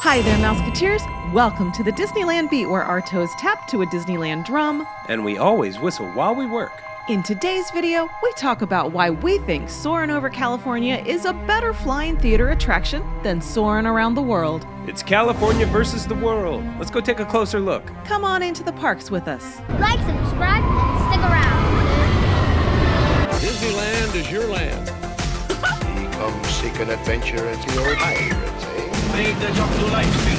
Hi there, Mouseketeers. Welcome to the Disneyland Beat, where our toes tap to a Disneyland drum. And we always whistle while we work. In today's video, we talk about why we think Soarin' Over California is a better flying theater attraction than Soarin' Around the World. It's California versus the world. Let's go take a closer look. Come on into the parks with us. Like, subscribe, and stick around. Disneyland is your land. Come seek an adventure into your pirates, eh? Make the jump to life speed.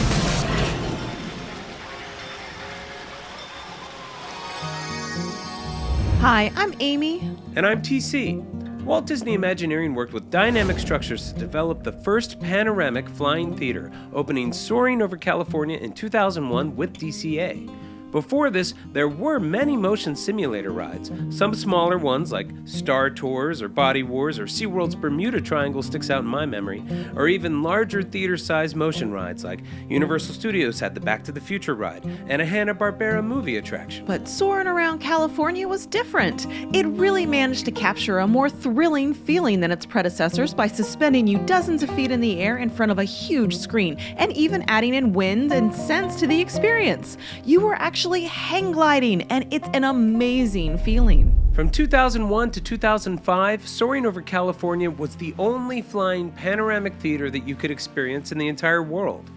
Hi, I'm Amy. And I'm TC. Walt Disney Imagineering worked with Dynamic Structures to develop the first panoramic flying theater, opening Soarin' Over California in 2001 with DCA. Before this, there were many motion simulator rides, some smaller ones like Star Tours or Body Wars or SeaWorld's Bermuda Triangle sticks out in my memory, or even larger theater-sized motion rides like Universal Studios had the Back to the Future ride and a Hanna-Barbera movie attraction. But Soarin' Around California was different. It really managed to capture a more thrilling feeling than its predecessors by suspending you dozens of feet in the air in front of a huge screen and even adding in wind and sense to the experience. You were actually hang gliding, and it's an amazing feeling. From 2001 to 2005, Soarin' Over California was the only flying panoramic theater that you could experience in the entire world.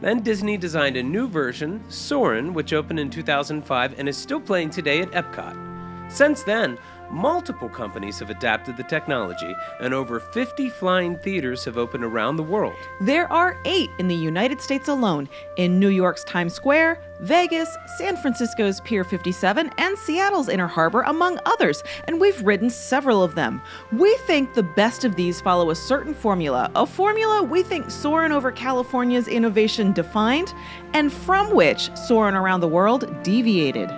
Then Disney designed a new version, Soarin', which opened in 2005 and is still playing today at EPCOT. Since then, multiple companies have adapted the technology, and over 50 flying theaters have opened around the world. There are 8 in the United States alone, in New York's Times Square, Vegas, San Francisco's Pier 57, and Seattle's Inner Harbor, among others, and we've ridden several of them. We think the best of these follow a certain formula, a formula we think Soarin' Over California's innovation defined, and from which Soarin' Around the World deviated.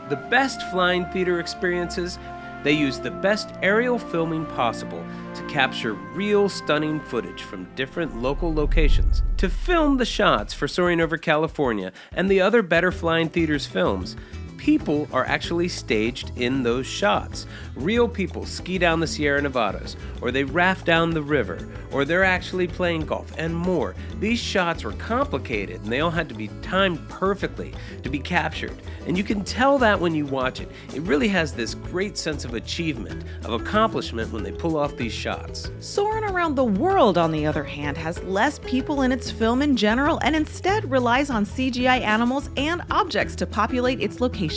The best flying theater experiences, they use the best aerial filming possible to capture real stunning footage from different local locations. To film the shots for Soarin' Over California and the other Better Flying Theaters films, people are actually staged in those shots. Real people ski down the Sierra Nevadas, or they raft down the river, or they're actually playing golf, and more. These shots were complicated, and they all had to be timed perfectly to be captured. And you can tell that when you watch it. It really has this great sense of achievement, of accomplishment when they pull off these shots. Soarin' Around the World, on the other hand, has less people in its film in general and instead relies on CGI animals and objects to populate its locations.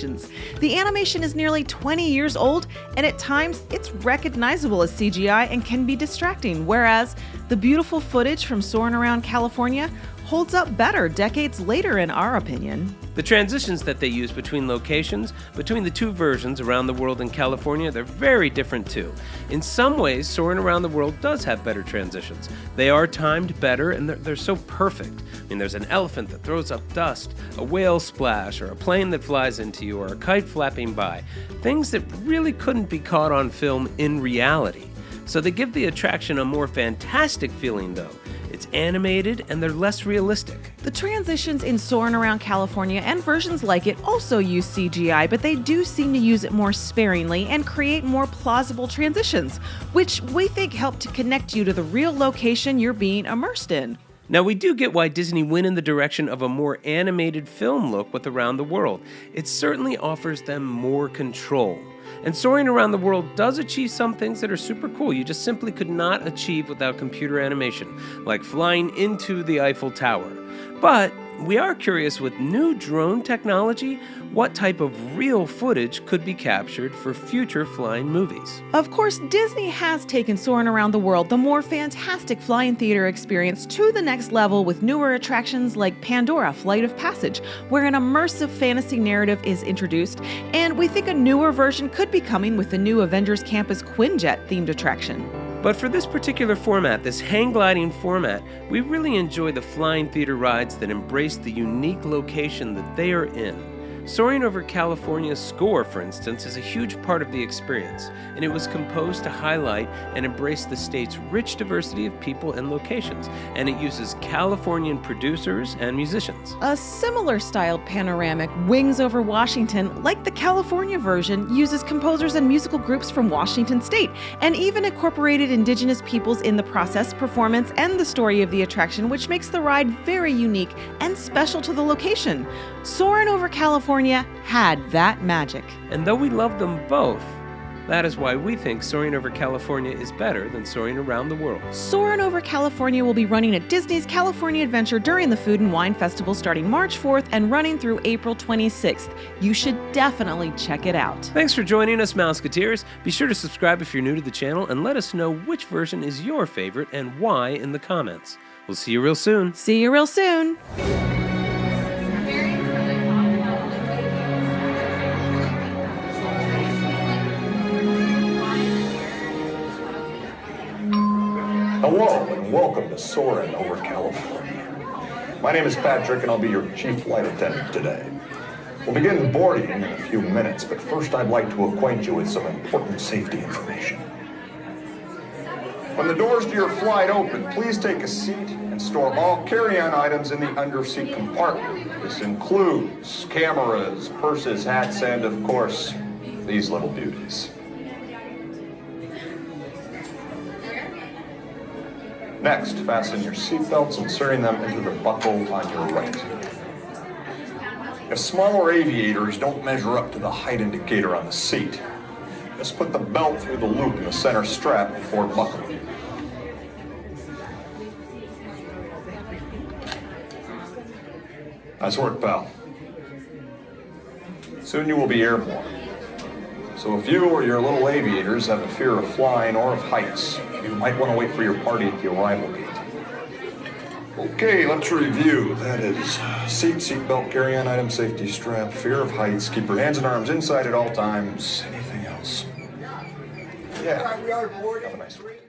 The animation is nearly 20 years old, and at times it's recognizable as CGI and can be distracting, whereas the beautiful footage from Soarin' Around California holds up better decades later, in our opinion. The transitions that they use between locations, between the two versions, Around the World and California, they're very different too. In some ways, Soarin' Around the World does have better transitions. They are timed better, and they're so perfect. I mean, there's an elephant that throws up dust, a whale splash, or a plane that flies into you, or a kite flapping by. Things that really couldn't be caught on film in reality. So they give the attraction a more fantastic feeling though. It's animated and they're less realistic. The transitions in Soarin' Around California and versions like it also use CGI, but they do seem to use it more sparingly and create more plausible transitions, which we think help to connect you to the real location you're being immersed in. Now, we do get why Disney went in the direction of a more animated film look with Around the World. It certainly offers them more control. And Soarin' Around the World does achieve some things that are super cool you just simply could not achieve without computer animation, like flying into the Eiffel Tower. But we are curious, with new drone technology, what type of real footage could be captured for future flying movies. Of course, Disney has taken Soarin' Around the World, the more fantastic flying theater experience, to the next level with newer attractions like Pandora Flight of Passage, where an immersive fantasy narrative is introduced, and we think a newer version could be coming with the new Avengers Campus Quinjet themed attraction. But for this particular format, this hang gliding format, we really enjoy the flying theater rides that embrace the unique location that they are in. Soaring Over California's score, for instance, is a huge part of the experience, and it was composed to highlight and embrace the state's rich diversity of people and locations, and it uses Californian producers and musicians. A similar styled panoramic, Wings Over Washington, like the California version, uses composers and musical groups from Washington State, and even incorporated indigenous peoples in the process, performance, and the story of the attraction, which makes the ride very unique and special to the location. Soarin' Over California had that magic. And though we love them both, that is why we think Soaring Over California is better than Soaring Around the World. Soarin' Over California will be running at Disney's California Adventure during the Food and Wine Festival starting March 4th and running through April 26th. You should definitely check it out. Thanks for joining us, Mouseketeers. Be sure to subscribe if you're new to the channel and let us know which version is your favorite and why in the comments. We'll see you real soon. See you real soon. Hello and welcome to Soarin' Over California. My name is Patrick and I'll be your chief flight attendant today. We'll begin boarding in a few minutes, but first I'd like to acquaint you with some important safety information. When the doors to your flight open, please take a seat and store all carry-on items in the underseat compartment. This includes cameras, purses, hats, and of course, these little beauties. Next, fasten your seatbelts, inserting them into the buckle on your right. If smaller aviators don't measure up to the height indicator on the seat, just put the belt through the loop in the center strap before buckling. Nice work, pal. Soon you will be airborne. So if you or your little aviators have a fear of flying or of heights, you might want to wait for your party at the arrival gate. Okay, let's review. That is seatbelt, carry-on item, safety strap, fear of heights, keep your hands and arms inside at all times. Anything else? Yeah. Have a nice week.